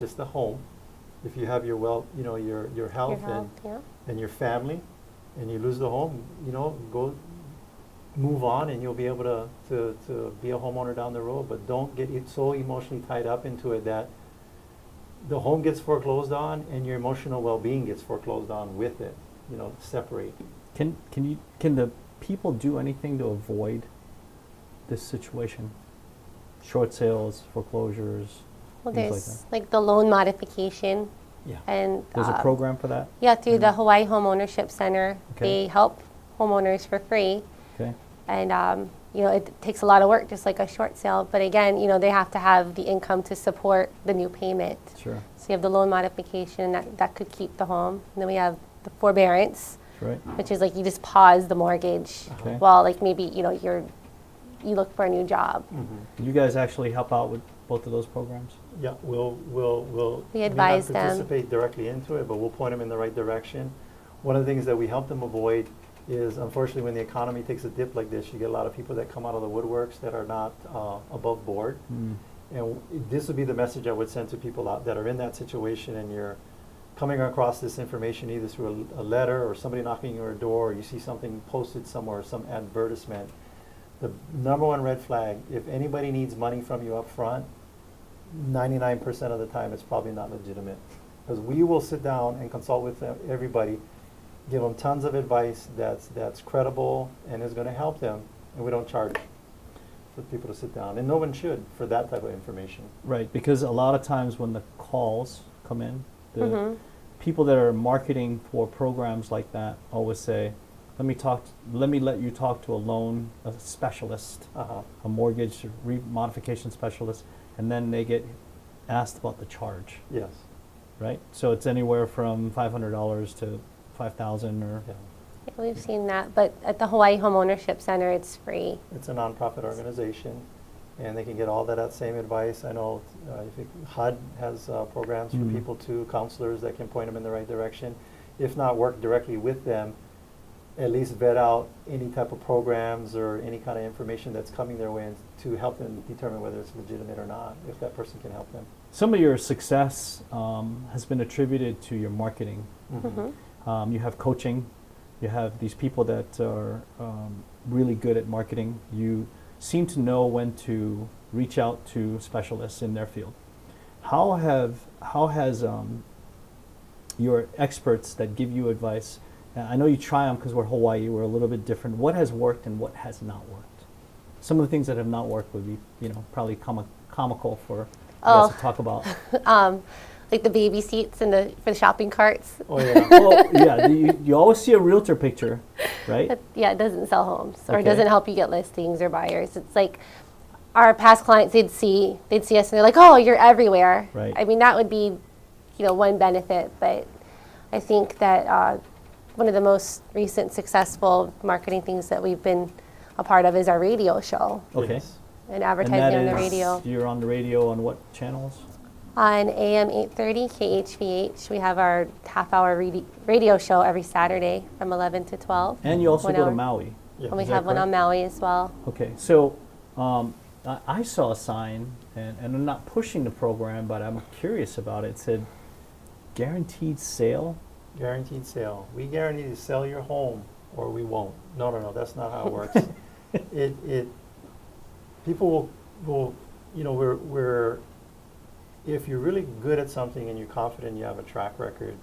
just the home. If you have your your health, Yeah. and your family, and you lose the home, go move on, and you'll be able to be a homeowner down the road. But don't get so emotionally tied up into it that the home gets foreclosed on and your emotional well-being gets foreclosed on with it. Separate. Can the people do anything to avoid this situation? Short sales, foreclosures, Well, things like there's that. like the loan modification, Yeah. and There's a program for that? yeah, through the Hawaii Home Ownership Center, Okay. they help homeowners for free, Okay. and it takes a lot of work, just like a short sale. But again, they have to have the income to support the new payment. Sure. So you have the loan modification that could keep the home, and then we have the forbearance, That's right. which is like you just pause the mortgage Okay. while like maybe you look for a new job. You guys actually help out with both of those programs? Yeah, we'll We may not advise them. participate directly into it, but we'll point them in the right direction. One of the things that we help them avoid is, unfortunately, when the economy takes a dip like this, you get a lot of people that come out of the woodworks that are not above board. And this would be the message I would send to people out that are in that situation, and you're coming across this information either through a letter or somebody knocking on your door, or you see something posted somewhere, some advertisement. The number one red flag, if anybody needs money from you up front, 99% of the time it's probably not legitimate. Because we will sit down and consult with everybody, give them tons of advice that's credible and is going to help them, and we don't charge for people to sit down. And no one should for that type of information. Right, because a lot of times when the calls come in, the Mm-hmm. people that are marketing for programs like that always say, let me let you talk to a specialist, Uh-huh. a mortgage modification specialist, and then they get asked about the charge, Yes. right? So it's anywhere from $500 to $5,000 or Yeah. Yeah, we've seen that, but at the Hawaii Home Ownership Center, it's free. It's a nonprofit organization, and they can get all that same advice. I know I think HUD has programs for people too, counselors that can point them in the right direction. If not, work directly with them, at least vet out any type of programs or any kind of information that's coming their way, and to help them determine whether it's legitimate or not, if that person can help them. some of your success has been attributed to your marketing. Mm-hmm. You have coaching. You have these people that are really good at marketing. You seem to know when to reach out to specialists in their field. How has your experts that give you advice? I know you try them because we're Hawaii. We're a little bit different. What has worked and what has not worked? Some of the things that have not worked would be, probably comical for you guys to talk about. Like the baby seats for the shopping carts. Oh yeah. Oh, yeah. You always see a realtor picture, right? But yeah, it doesn't sell homes or it Okay. doesn't help you get listings or buyers. It's like our past clients, they'd see us and they're like, "Oh, you're everywhere." Right. I mean, that would be, one benefit, but I think that one of the most recent successful marketing things that we've been a part of is our radio show Okay. Yes. and And advertising that on the is- radio. You're on the radio on what channels? On AM 830 KHVH, we have our half-hour radio show every Saturday from 11 to 12. And you also 1 go to hour. Maui. Yeah. And we Is that have one on correct? Maui as well. Okay, so I saw a sign, and I'm not pushing the program, but I'm curious about it. It said, guaranteed sale. Guaranteed sale. We guarantee to sell your home, or we won't. No, that's not how it works. People will we're if you're really good at something and you're confident you have a track record,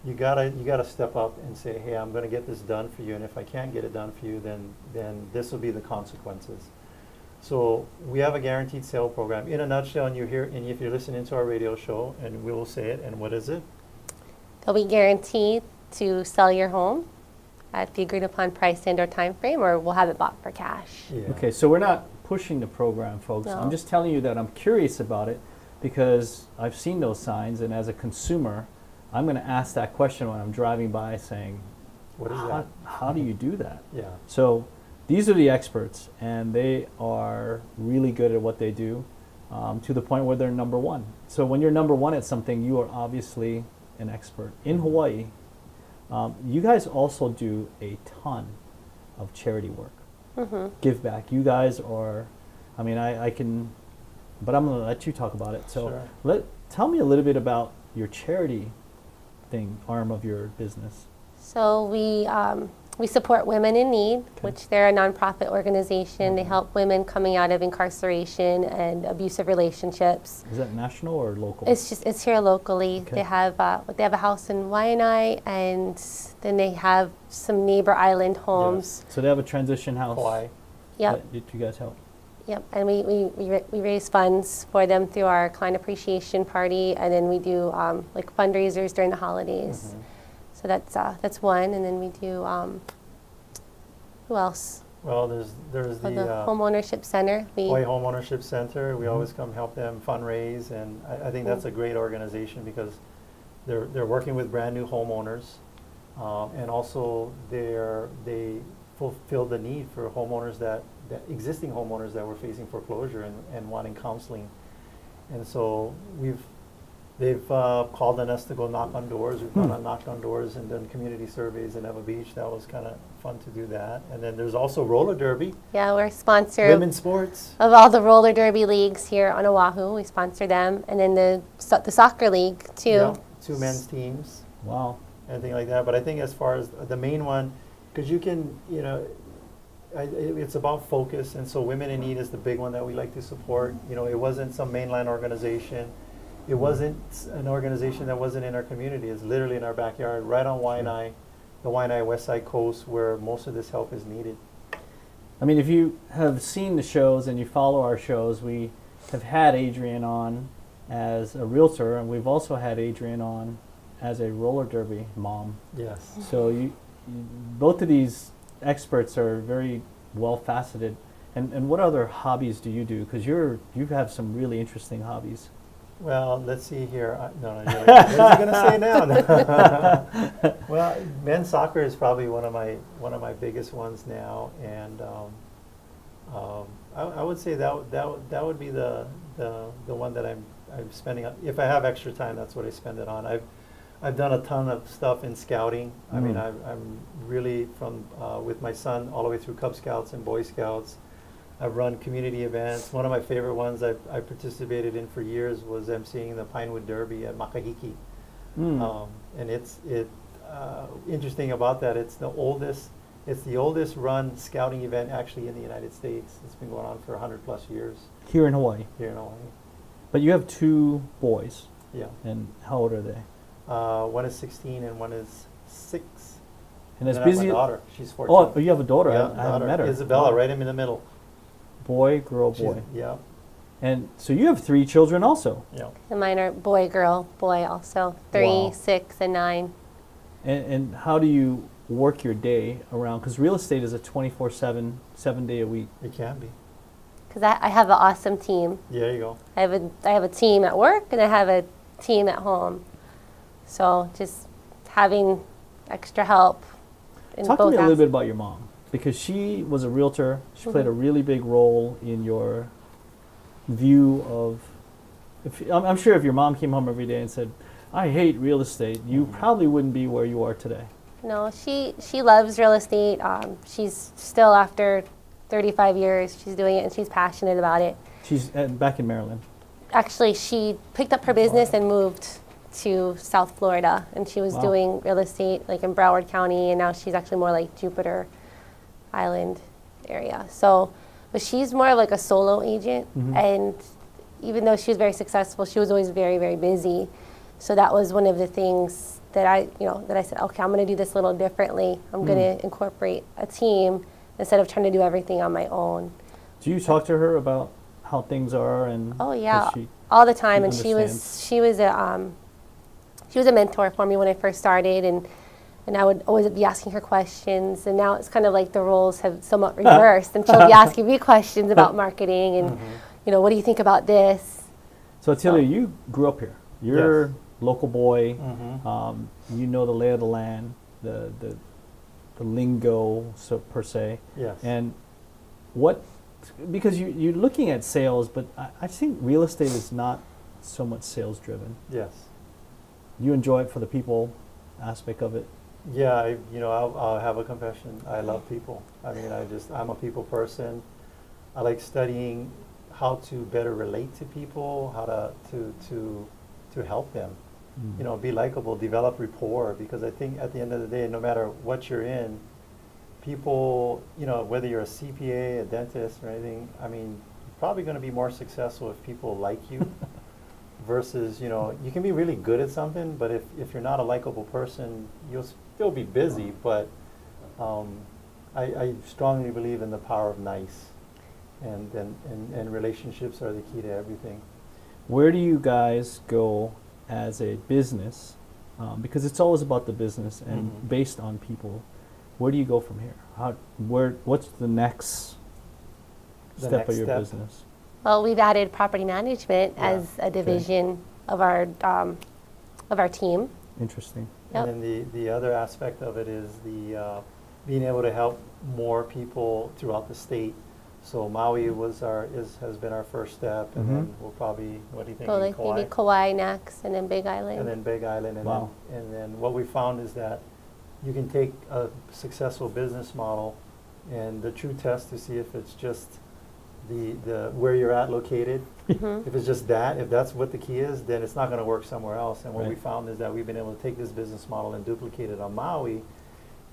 you gotta step up and say, hey, I'm gonna get this done for you, and if I can't get it done for you, then this will be the consequences. So we have a guaranteed sale program. In a nutshell, and if you're listening to our radio show, and we will say it, and what is it? They'll be guaranteed to sell your home at the agreed upon price and or time frame, or we'll have it bought for cash. Yeah. Okay, so we're not pushing the program, folks. No. I'm just telling you that I'm curious about it because I've seen those signs, and as a consumer, I'm going to ask that question when I'm driving by saying, What is that? how do you do that? Yeah. So these are the experts, and they are really good at what they do to the point where they're number one. So when you're number one at something, you are obviously an expert. In Hawaii, you guys also do a ton of charity work, give back. You guys are, I can, but I'm going to let you talk about it. So Sure. Tell me a little bit about your charity arm of your business. So we support Women in Need, which they're a nonprofit organization. They help women coming out of incarceration and abusive relationships. Is that national or local? It's here locally. Okay. They have a house in Waianae, and then they have some neighbor island homes. So they have a transition house. Hawaii. Yep. That you guys help. Yep, and we raise funds for them through our client appreciation party, and then we do like fundraisers during the holidays. So that's one, and then we do who else? Well, there's Oh, the the home ownership center. Hawaii Home Ownership Center. We always come help them fundraise, and I think that's a great organization because they're working with brand new homeowners, and also they fulfill the need for homeowners that existing homeowners that were facing foreclosure and wanting counseling. And so they've called on us to go knock on doors. We've gone and knocked on doors and done community surveys in Eva Beach. That was kind of fun to do that. And then there's also roller derby, Yeah, we're a sponsor women's sports. of all the roller derby leagues here on Oahu. We sponsor them, and then the soccer league too. Yeah, 2 men's teams, Wow. anything like that. But I think as far as the main one, because you can, it's about focus. And so Women in Need is the big one that we like to support. It wasn't some mainline organization. It wasn't an organization that wasn't in our community. It's literally in our backyard, right on Waianae, the Waianae West Side Coast, where most of this help is needed. I mean, if you have seen the shows and you follow our shows, we have had Adrian on as a realtor, and we've also had Adrian on as a roller derby mom. Yes. So both of these experts are very well faceted. And what other hobbies do you do? Because you have some really interesting hobbies. Well, let's see here. What is he going to say now? Well, men's soccer is probably one of my biggest ones now, and I would say that would be the one that I'm spending. If I have extra time, that's what I spend it on. I've done a ton of stuff in scouting. I mean, I'm really from with my son all the way through Cub Scouts and Boy Scouts. I've run community events. One of my favorite ones I participated in for years was emceeing the Pinewood Derby at Makahiki. And it's interesting about that. It's the oldest run scouting event actually in the United States. It's been going on for 100+ years Here in Hawaii. here in Hawaii. But you have 2 boys. Yeah. And how old are they? One is 16 and one is 6. And as then I have busy. my daughter. She's 14. Oh, you have a daughter. Yeah, I haven't daughter. met her. Isabella, Wow. right in the middle. Boy, girl, She's- boy. Yeah. And so you have 3 children also. Yeah. And mine are boy, girl, boy also. 3, Wow. 6, and 9. And how do you work your day around? Because real estate is a 24/7, 7 day a week. It can be. Because I have an awesome team. Yeah, there you go. I have a team at work, and I have a team at home. So just having extra help in Talk to both me a little aspects. bit about your mom, because she was a realtor. She played a really big role in your view of. I'm sure if your mom came home every day and said, "I hate real estate," you probably wouldn't be where you are today. No, she loves real estate. She's still, after 35 years, she's doing it, and she's passionate about it. She's back in Maryland. Actually, she picked up her business and moved to South Florida, and she was Wow. doing real estate like in Broward County, and now she's actually more like Jupiter Island area. So, but she's more of like a solo agent, and even though she was very successful, she was always very, very busy. So that was one of the things that I said, okay, I'm going to do this a little differently. I'm going to incorporate a team instead of trying to do everything on my own. Do you talk to her about how things are and? Oh yeah, does she- all the time. And understands? she was a mentor for me when I first started, and I would always be asking her questions. And now it's kind of like the roles have somewhat reversed, and she'll be asking me questions about marketing and what do you think about this? So Attilio, you grew up here. You're Yes. local boy. Mm-hmm. You know the lay of the land, the lingo, so per se. Yes. And what, because you're looking at sales, but I think real estate is not so much sales driven. Yes. You enjoy it for the people aspect of it. Yeah, I'll have a confession. I love people. I mean, I'm a people person. I like studying how to better relate to people, how to to help them. Mm. You know, be likable, develop rapport, because I think at the end of the day, no matter what you're in, people, you know, whether you're a CPA, a dentist, or anything, I mean, you're probably going to be more successful if people like you versus, you know, you can be really good at something, but if you're not a likable person, you'll still be busy, but I strongly believe in the power of nice, and relationships are the key to everything. Where do you guys go as a business? Because it's always about the business and Mhm. based on people. Where do you go from here? What's the next The step next of your step? business? Well, we've added property management Yeah. as a division of our team. Interesting. Yep. And then the other aspect of it is the being able to help more people throughout the state. So Maui has been our first step, and then we'll probably, what do you think, So in like Kauai? maybe Kauai next, and then Big Island. And then Big Island, and Wow. then what we found is that you can take a successful business model, and the true test to see if it's just the where you're at located. Mhm. If it's just that, if that's what the key is, then it's not going to work somewhere else. And what we Right. found is that we've been able to take this business model and duplicate it on Maui,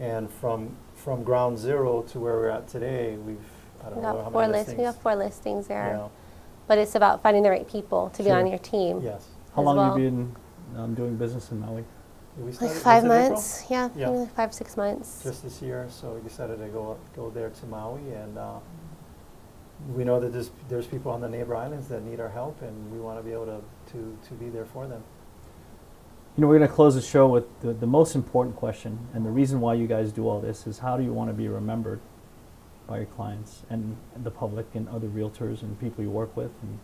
and from ground zero to where we're at today, I don't We know got how four many listings. We listings. have 4 listings there. Yeah. But it's about finding the right people to be Sure. on your team. Yes. How as long have well. you been doing business in Maui? We Like started- 5 was it April? months. Yeah, Yeah. maybe like 5-6 months. Just this year, so we decided to go there to Maui, and we know that there's people on the neighbor islands that need our help, and we want to be able to be there for them. You know, we're going to close the show with the most important question, and the reason why you guys do all this is how do you want to be remembered by your clients and the public and other realtors and people you work with? And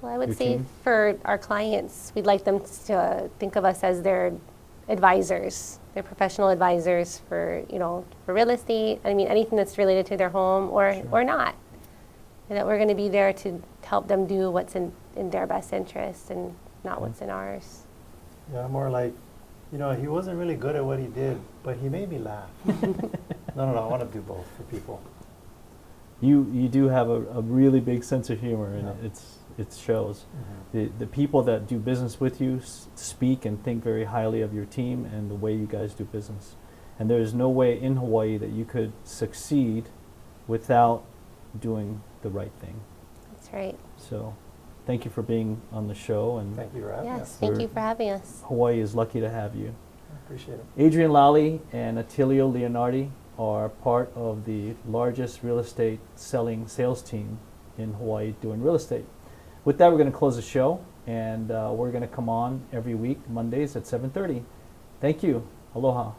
Well, I would Your say team? for our clients, we'd like them to think of us as their advisors, their professional advisors for, for real estate. I mean, anything that's related to their home or not. And that we're going to be there to help them do what's in their best interest and not what's in ours. Yeah, more like, he wasn't really good at what he did, but he made me laugh. No, I want to do both for people. you do have a really big sense of humor, and Yeah. it shows. The people that do business with you speak and think very highly of your team and the way you guys do business. And there's no way in Hawaii that you could succeed without doing the right thing. That's right. So thank you for being on the show, and Thank you for having Yes, us. thank We're- you for having us. Hawaii is lucky to have you. I appreciate it. Adrian Lally and Attilio Leonardi are part of the largest real estate sales team in Hawaii doing real estate. With that, we're going to close the show, and we're going to come on every week, Mondays at 7:30. Thank you. Aloha.